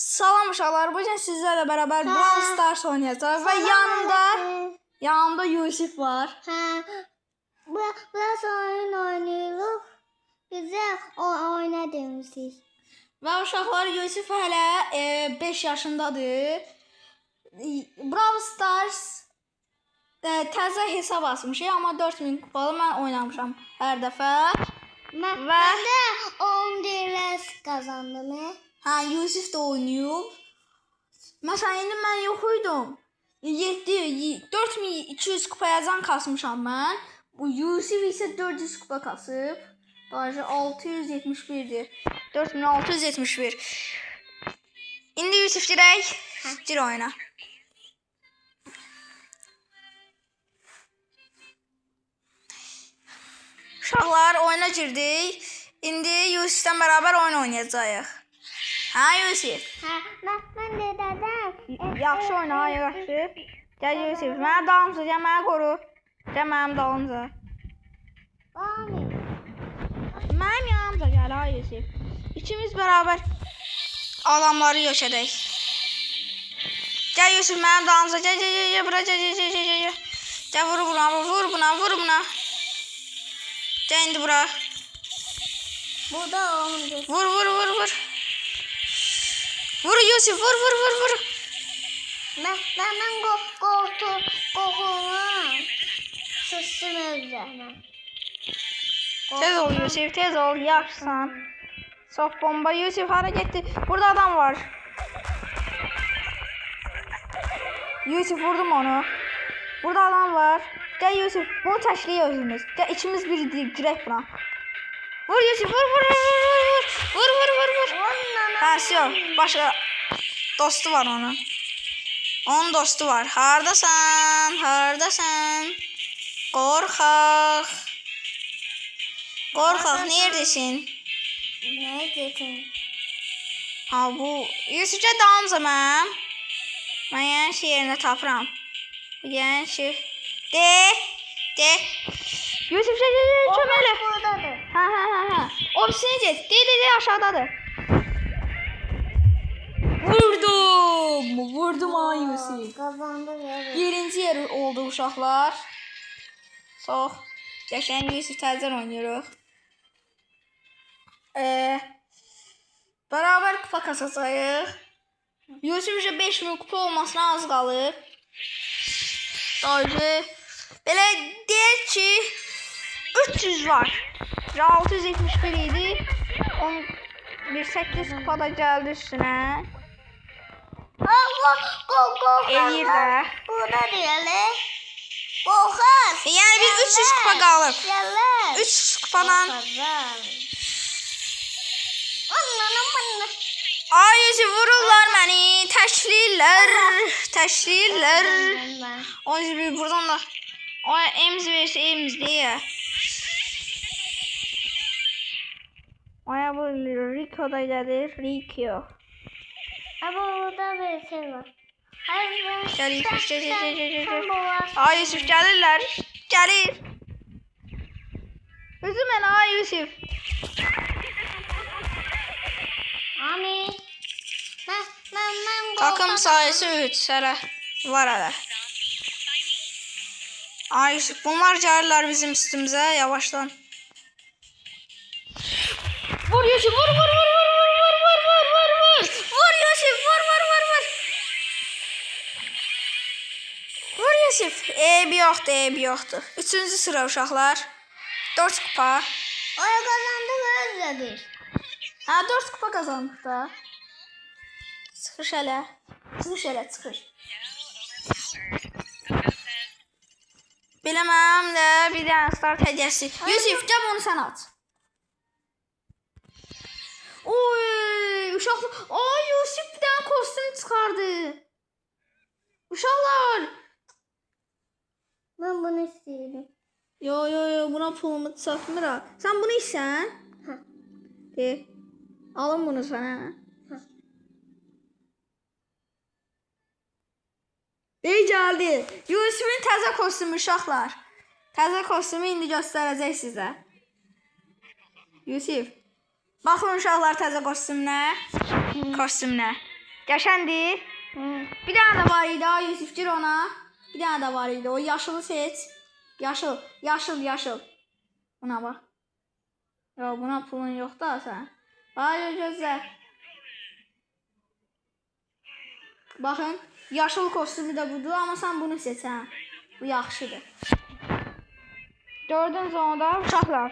Salam uşaqlar, bugün sizlerle beraber Brawl Stars oynayacağız ve yanımda Yusuf var. Biraz oyun oynuyoruz. Güzel oyna demişiz. Ve uşaqlar Yusuf hələ 5 yaşındadır. Brawl Stars təzə hesab açmışıq, amma 4000 kupalı mən oynamışam hər dəfə. Ben de 10 lirası kazandım. Yusuf da oynayıb. Məsələn, indi mən yox idim. 4200 kupaya can kasmışam mən. Bu Yusuf isə 400 kupa kasıb. Bence 671'dir. 4671. İndi Yusuf dirək gir oyna. Uşaqlar oyuna girdik. İndi Yusuf'la beraber oyun oynayacağıq. Yusuf? Ben de dedim. Yaxşı oyna, yaxşı. Gəl Yusuf, mənə dalımca, gəl mənə qoru. Gəl mənim dalımca. Mənim yanımca gəl, Yusuf. İkimiz beraber adamları yok edək. Gəl Yusuf, mənim dalımca, gəl, bura, gəl. Gəl, vur buna. Gəl indi bura. Bu da oldu. Vur. Vur Yusuf, vur. Ben korkuyorum. Sustum özlemem. Tez ol Yusuf, tez ol, yaxşısan. Soft bomba, Yusuf hara getdi? Burada adam var. Yusuf vurdum onu. Burada adam var. Gel Yusuf, bunu təşliyik özümüz. Gel ikimiz bir girək buna. Vur Yusuf, vur. Yok, başka dostu var onun. Onun dostu var. Hardasan? Korkak, neredesin? Neredesin? Bu Yusufca dalımca mən. Mən yəni yerində tapıram. Yəni De. Yusuf çömələ. Buradadır. O birisini get. De aşağıdadır. Vurdum Yusuf. Kazandı ya. Birinci yer oldu uşaqlar. Çox qəşəng Yusuf təzən oynayırıq. Beraber kupa kasacağıq. Yusuf 5000 kupa olmasına az qalıb. Sadece belə deyək ki 300 var. 671 idi. 8 kupada gəldi üstünə. Eləyir də. Burada diyelim. Korkak. Yəni biz 300 kupa qalıb. 300 kupadan. Ay Yusuf vururlar məni. Təşliyirlər. O yüzden buradan da emz versə emz deyə. Aya bu Rico da gəlir. Rico. Burada bir şey var. Gəl Yusuf, gəl. Ay Yusuf gəlirlər. Gəlir. Üzü mənə ay Yusuf. Ami. Takım sayısı 3 hələ var hələ. Ay Yusuf, bunlar gəlirlər bizim üstümüzə yavaşdan. Vur Yusuf, vur. Vur Yusuf, vur. Vur Yusuf. Eybi yoxdur. 3-cü sıra uşaqlar. 4 kupa. Oya kazandık özledik. 4 kupa kazandık da. Çıxış hələ. Çıxış. Biləməm də bir dənə start hədiyəsi. Yusuf, gəl onu sən aç. Oy, uşaqlar. Yusuf bir dənə kostüm çıxardı. Uşaqlar. Ben bunu istiyorum. Yo, buna pulumu satmıram. Sən bunu istəyirsən? De. Alın bunu sənə. Gəldi. Yusuf'un təzə kostümü uşaqlar. Təzə kostümü indi göstərəcək sizə. Yusuf. Baxın uşaqlar təzə kostümünə. Qəşəngdir. Bir dənə də var idi, Yusif gir ona. Bir dənə də var idi. O yaşılı seç. Yaşıl, yaşıl, yaşıl. Buna bax. Yo, buna pulun yox da sən. Bax, gözlə. Baxın, yaşıl kostümü də budur, amma sən bunu seç, hə. Bu yaxşıdır. Gördünüz onu da uşaqlar.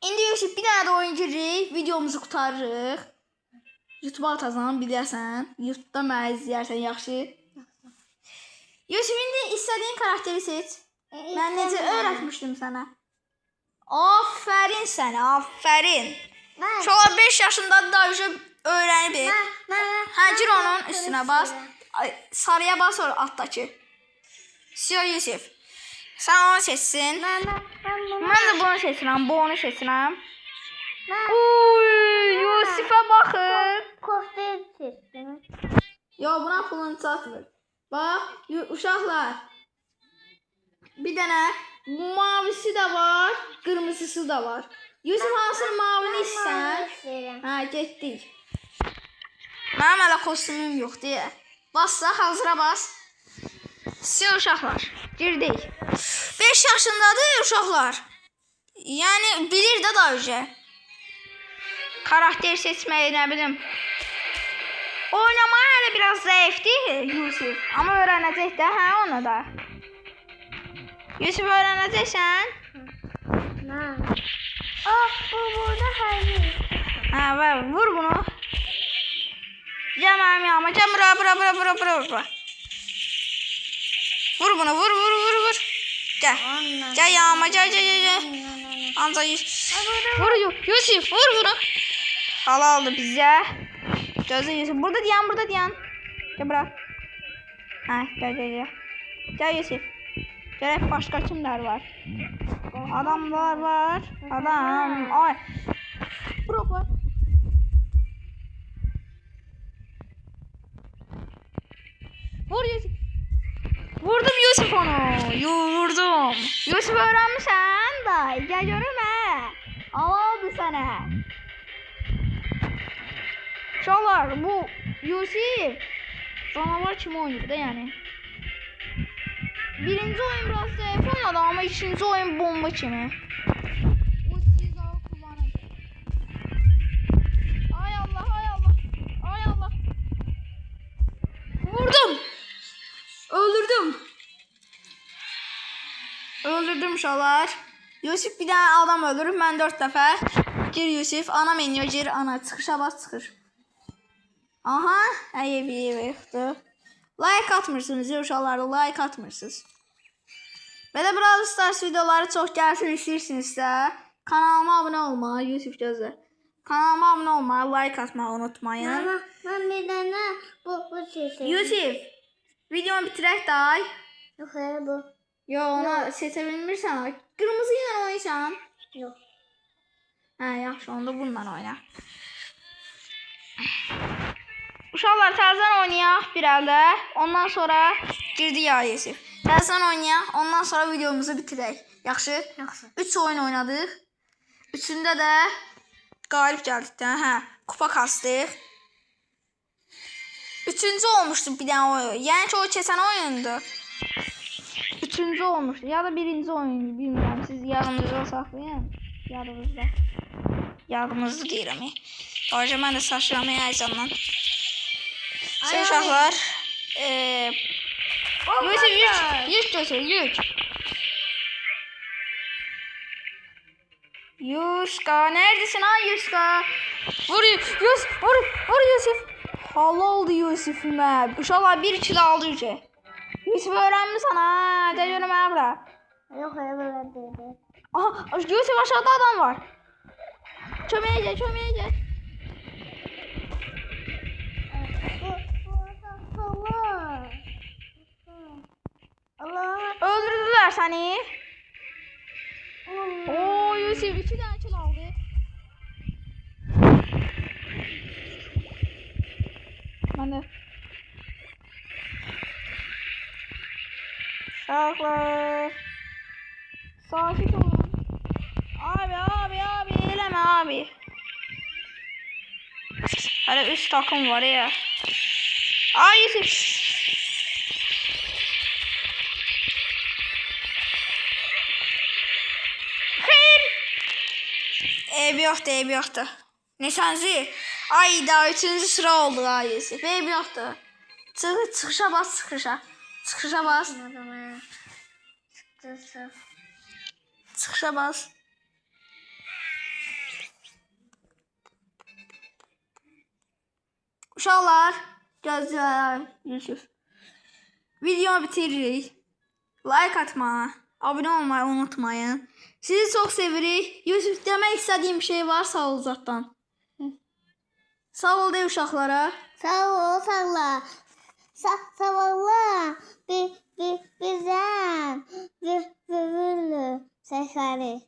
İndi Yusif bir dənə də oyun giririk, videomuzu qutarırıq. YouTube'a atacağım, bilərsən. YouTube'da mənə izləyərsən, yaxşı. Yusif, indi istədiyin karakteri seç. Mən necə öyrətmişdim sənə. Aferin sənə, aferin. Uşaqlar 5 yaşındadır, daha öyrənib. Hə, gir onun üstünə bas. Sarıya bas, sonra altdakı. Sio Yusif. Sen onu seçsin. Ben de bunu seçirəm, bunu seçirəm. Uy, Yusif'e bakın. Kostüm seçtim. Yo, buna pulunu çatmır. Bak, uşaqlar. Bir dənə mavisi de var, kırmızısı da var. Yusif, hansını mavini istəyirsən? Hə, getdik. Mənim hələ kostümüm yox deyə. Bassa, hazıra bas. Siz uşaqlar, girdik. 5 yaşındadır uşaqlar. Yəni bilir də daha öncə. Karakter seçməyi, nə bilim. Oynamaya hələ biraz zəifdir Yusif. Amma öyrənəcək də, hə, onu da. Yusif, öyrənəcəksən? Bu burada hayır. Hə, vur bunu. Gəl mənim yanıma, gəl bura. Vur bunu, vur. Gəl. Gəl yanıma, gəl. Ancaq vur Yusif, vur bunu. Halaldır bizə. Gözlə Yusif, burada dayan. Gəl bura. Hə, gəl. Gəl Yusif. Gələk başqa kimlər var? Adamlar var. Adam. Ay. Brok var. Vur Yusif. Vurdum Yusif onu. Vurdum. Yusuf öğrenmişsən da. Gel görüm hə. Alaldı sənə. Uşaqlar, bu Yusif canavar kimi oynayır da yani. Birinci oyun biraz zayıf oynadı ama ikinci oyun bomba kimi. O silahı kullanır. Ay Allah. Vurdum. Öldürdüm uşaqlar. Yusif bir tane adam öldürür. Ben 4 dəfə. Gir Yusif. Ana menüye gir. Ana çıxışa bas çıxır. Aha. Bir yoxdur. Like atmırsınız uşaqlar. Like atmırsınız. Belə Brawl Stars videoları çox gəlsin istəyirsinizsə kanalıma abunə olmağı, Yusuf gözlə. Kanalıma abunə olmağı, like atmağı unutmayın. Ben bir tane bu seçtim. Yusuf, videonu bitirək day. Yok hayır bu. Yo, ona seçə bilmirsən. Qırmızı ilə oynayırsan. Yok. Hə, yaxşı, onda bununla oyna. Uşaqlar, təzədən oynayaq bir əldə. Ondan sonra girdi ya Yusuf. Təzədən oynayaq, ondan sonra videomuzu bitirək. Yaxşı? Yaxşı. 3 oyun oynadıq. Üçündə də qalib gəldik də. Hə, kupa kastıq. Üçüncü olmuşdu bir dənə oyun. Yəni ki, o keçən oyundu. Üçüncü olmuşdu. Ya da birinci oyundu. Bilmirəm. Siz yadınızda saxlayın. Yadınızda. Yadınızda deyirəm. Ayrıca mən də saçıram həyəcandan. Siz uşaqlar. Yük götür, yük. Yuska, neredesin ha Yuska? Vur Yusuf. Halaldı Yusuf'ime. Uşaqlar 1 kilo aldı yüce. Yusuf öğrenmişsən ha. Gəl görüm mənə bura. Yok hayır böyle değil. Aha, Yusuf aşağıda adam var. Çömeğe gel. Allah. Öldürdüler seni. Oo Yusuf 2 tane kill aldı. Ben de. Uşaqlar. Sakit olun. Abi eleme abi. Hala 3 takım var ya. Ay Yusuf. Hayır. Ev yoktu. Nesanzi? Ay daha 3. sıra oldu ha Yusuf. Ev yoktu. Çıkışa bas çıkışa. Çıkışa bas. Çıkışa bas. Uşaqlar, gözləyirəm Yusuf. Videomu bitiririk. Like atmayı, abone olmayı unutmayın. Sizi çok sevirik. Yusuf, demək istədiyim bir şey var sağ ol zatdan. Sağ ol de uşaqlara. Sağ ol, sağ ol. Sağ ol. Bizden. Sesleri.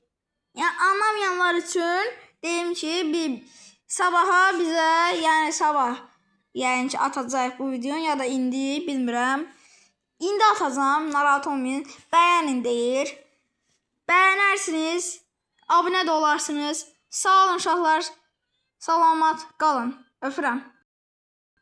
Yəni anlamayanlar üçün deyim ki, bir sabaha bizə, yəni sabah, yəni ki atacaq bu videonu ya da indi bilmirəm. İndi atacağam, narahat olmayın. Bəyənin deyir. Bəyənərsiniz, abunə də olarsınız. Sağ olun uşaqlar. Salamat qalın. Öpürəm.